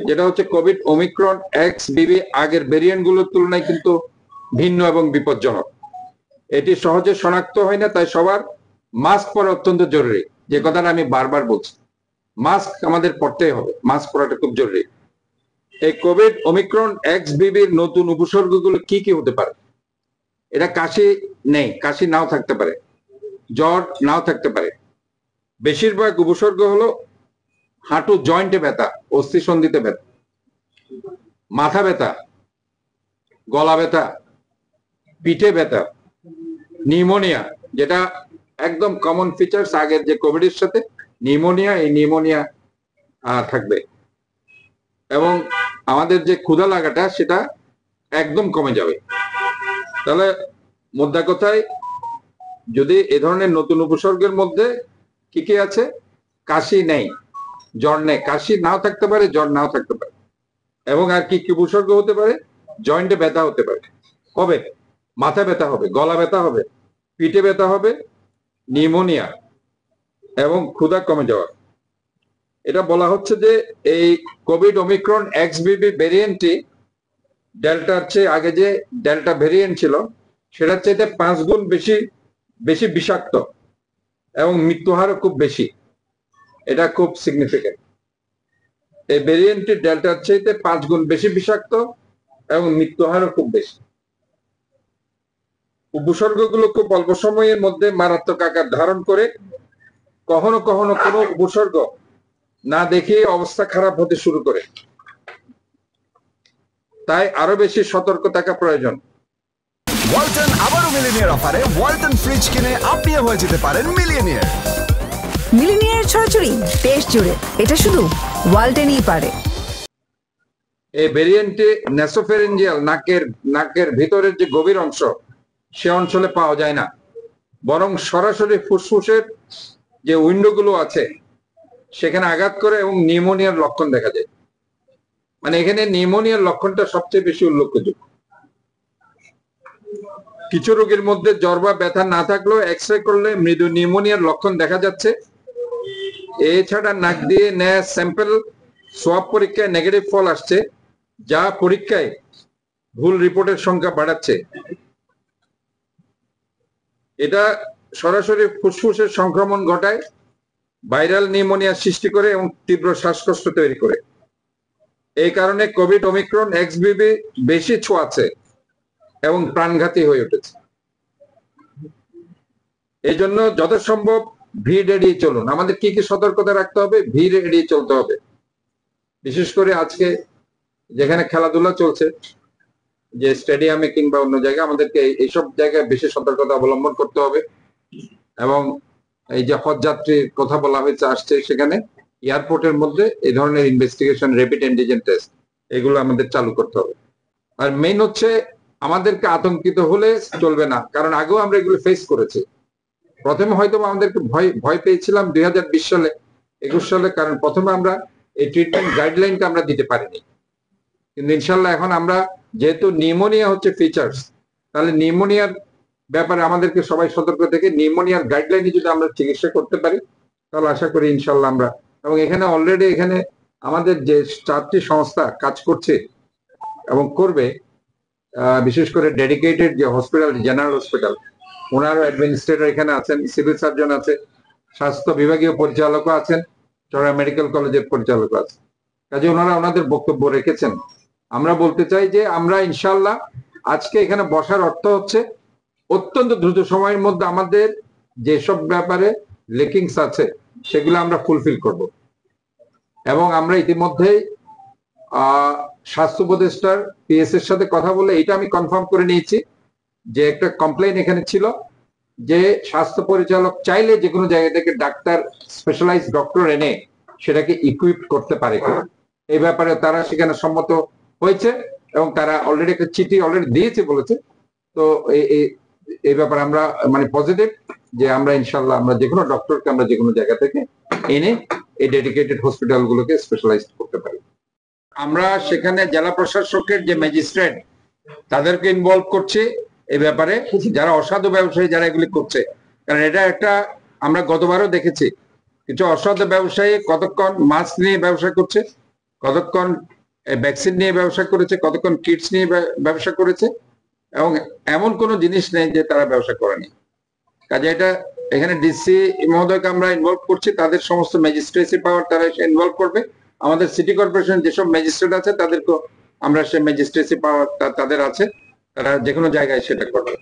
যেটা হচ্ছে Covid Omicron x বিবি আগের ভেরিয়েন্ট গুলোর তুলনায় কিন্তু ভিন্ন এবং বিপজ্জনক। এটি সহজে শনাক্ত হয় না, তাই সবার মাস্ক পরা অত্যন্ত জরুরি। যে কথাটা আমি বারবার বলছি, মাস্ক আমাদের পরতেই হবে, মাস্ক পরাটা খুব জরুরি। এই কোভিড ওমিক্রন এক্স বিবির নতুন উপসর্গগুলো কি কি হতে পারে? এটা কাশি নেই, কাশি নাও থাকতে পারে, জ্বর নাও থাকতে পারে। বেশিরভাগ উপসর্গ হলো হাঁটু জয়েন্টে ব্যথা, অস্থিসন্ধিতে ব্যথা, মাথা ব্যথা, গলা ব্যথা, পিঠে ব্যথা, নিউমোনিয়া, যেটা একদম কমন ফিচার্স আগের যে কোভিডের সাথে নিউমোনিয়া, এই নিউমোনিয়া থাকবে। এবং আমাদের যে ক্ষুধা লাগাটা সেটা একদম কমে যাবে। তাহলে মোদ্দা কথায়, যদি এ ধরনের নতুন উপসর্গের মধ্যে কি কি আছে? কাশি নেই, জ্বর নেই, কাশি নাও থাকতে পারে, জ্বর নাও থাকতে পারে। এবং আর কি কি উপসর্গ হতে পারে? জয়েন্টে ব্যথা হতে পারে, হবে মাথা ব্যথা হবে, গলা ব্যথা হবে, পিঠে ব্যথা হবে, নিউমোনিয়া এবং ক্ষুধা কমে যাওয়া। এটা বলা হচ্ছে যে এই কোভিড ওমিক্রন এক্স বিবি ভেরিয়েন্টটি ডেল্টার চেয়ে আগে যে ডেল্টা ভেরিয়েন্ট ছিল সেটার চাইতে 5 গুণ বেশি বিষাক্ত এবং মৃত্যু হারও খুব বেশি। এটা খুব সিগনিফিকেন্ট। এই ভেরিয়েন্টটি ডেল্টার চাইতে 5 গুণ বেশি বিষাক্ত এবং মৃত্যু হারও খুব বেশি। উপসর্গগুলো খুব অল্প সময়ের মধ্যে মারাত্মক আকার ধারণ করে, কখনো কখনো কোনো উপসর্গ না দেখে অবস্থা খারাপ হতে শুরু করে। তাই আরো বেশি সতর্ক থাকা প্রয়োজন। ওয়ালটন আবারও মিলিনিয়ার অফারে ওয়ালটন ফ্রিজ কিনে আপনিও হয়ে যেতে পারেন মিলিয়নিয়ার। মিলিনিয়ার ছড়াছড়ি দেশ জুড়ে, এটা শুধু ওয়ালটনই পারে। এই ভেরিয়েন্টে ন্যাসোফেরেঞ্জিয়াল, নাকের ভিতরের যে গভীর অংশ সে অঞ্চলে পাওয়া যায় না, বরং সরাসরি ফুসফুসের যে উইন্ডোগুলো আছে সেখানে আঘাত করে এবং নিউমোনিয়ার লক্ষণ দেখা যায়। মানে এখানে নিউমোনিয়ার লক্ষণটা সবচেয়ে বেশি উল্লেখযোগ্য। কিছু রোগীর মধ্যে জ্বর বা ব্যথা না থাকলেও এক্স রে করলে মৃদু নিউমোনিয়ার লক্ষণ দেখা যাচ্ছে। এছাড়া নাক দিয়ে নেয়া স্যাম্পল সোয়াব পরীক্ষায় নেগেটিভ ফল আসছে, যা পরীক্ষায় ভুল রিপোর্টের সংখ্যা বাড়াচ্ছে। এটা সরাসরি ফুসফুসের সংক্রমণ ঘটায়, ভাইরাল নিউমোনিয়া সৃষ্টি করে এবং তীব্র শ্বাসকষ্ট তৈরি করে। এই কারণে কোভিড ওমিক্রন এক্স বিবি বেশি ছোঁয়াচে এবং প্রাণঘাতী হয়ে উঠেছে। এই জন্য যথাসম্ভব ভিড় এড়িয়ে চলুন। আমাদের কি কি সতর্কতা রাখতে হবে? ভিড় এড়িয়ে চলতে হবে। বিশেষ করে আজকে যেখানে খেলাধুলা চলছে, যে স্টেডিয়ামে কিংবা অন্য জায়গায়, আমাদেরকে এইসব জায়গায় বেশি সতর্কতা অবলম্বন করতে হবে। এবং এই যে হজ যাত্রীর কথা বলা হয়েছে আসছে, সেখানে এয়ারপোর্টের মধ্যে এই ধরনের ইনভেস্টিগেশন, র্যাপিড অ্যান্টিজেন টেস্ট, এগুলো আমাদের চালু করতে হবে। আর মেইন হচ্ছে আমাদেরকে আতঙ্কিত হলে চলবে না, কারণ আগেও আমরা এগুলো ফেস করেছি। প্রথমে হয়তো আমাদেরকে ভয় পেয়েছিলাম 2020 সালে, 21 সালে, কারণ প্রথমে আমরা এই ট্রিটমেন্ট গাইডলাইনটা আমরা দিতে পারিনি। কিন্তু ইনশাল্লাহ এখন আমরা, যেহেতু নিউমোনিয়া হচ্ছে ফিচার্স, তাহলে নিউমোনিয়ার ব্যাপারে আমাদেরকে সবাই সতর্ক থেকে নিউমোনিয়ার গাইডলাইনে যদি আমরা চিকিৎসা করতে পারি, তাহলে আশা করি ইনশাল্লাহ আমরা, এবং এখানে অলরেডি এখানে আমাদের যে 4টি সংস্থা কাজ করছে এবং করবে, বিশেষ করে ডেডিকেটেড যে হসপিটাল, জেনারেল হসপিটাল, ওনারও অ্যাডমিনিস্ট্রেটর এখানে আছেন, সিভিল সার্জন আছে, স্বাস্থ্য বিভাগীয় পরিচালকও আছেন, চড়া মেডিকেল কলেজের পরিচালক আছে। কাজে ওনারা ওনাদের বক্তব্য রেখেছেন। আমরা বলতে চাই যে আমরা ইনশাল্লাহ আজকে এখানে বসার অর্থ হচ্ছে অত্যন্ত দ্রুত সময়ের মধ্যে আমাদের যেসব ব্যাপারে লেকিংস আছে সেগুলো আমরা ফুলফিল করব। এবং আমরা ইতিমধ্যেই স্বাস্থ্য উপদেষ্টার পিএস এর সাথে কথা বলে এটা আমি কনফার্ম করে নিয়েছি যে একটা কমপ্লেইন এখানে ছিল যে স্বাস্থ্য পরিচালক চাইলে যে কোনো জায়গা থেকে ডাক্তার, স্পেশালাইজড ডক্টর এনে সেটাকে ইকুইপ করতে পারে। এই ব্যাপারে তারা সেখানে সম্মত হয়েছে এবং তারা অলরেডি একটা চিঠি অলরেডি দিয়েছে বলেছে। তো এই ব্যাপারে আমরা মানে পজিটিভ যে আমরা ইনশাল্লাহ আমরা যে কোনো ডক্টরকে আমরা যে কোনো জায়গা থেকে এনে এই ডেডিকেটেড হসপিটালগুলোকে স্পেশালাইজ করতে পারি। আমরা সেখানে জেলা প্রশাসকের যে ম্যাজিস্ট্রেট তাদেরকে ইনভলভ করছি এই ব্যাপারে, যারা অসাধু ব্যবসায়ী যারা এগুলি করছে। কারণ এটা একটা আমরা গতবারও দেখেছি কিছু অসাধু ব্যবসায়ী কতক্ষণ মাস্ক নিয়ে ব্যবসা করছে কতক্ষণ ভ্যাকসিন নিয়ে ব্যবসা করেছে, কতক্ষণ কিটস নিয়ে ব্যবসা করেছে, এবং এমন কোনো জিনিস নেই যে তারা ব্যবসা করেনি। কাজে এটা এখানে ডিসি মহোদয়কে আমরা ইনভলভ করছি, তাদের সমস্ত ম্যাজিস্ট্রেসি পাওয়ার তারা ইনভলভ করবে। আমাদের সিটি কর্পোরেশন যেসব ম্যাজিস্ট্রেট আছে তাদেরকে আমরা সে ম্যাজিস্ট্রেসি পাওয়ার তাদের আছে, তারা যে কোনো জায়গায় সেটা করবে।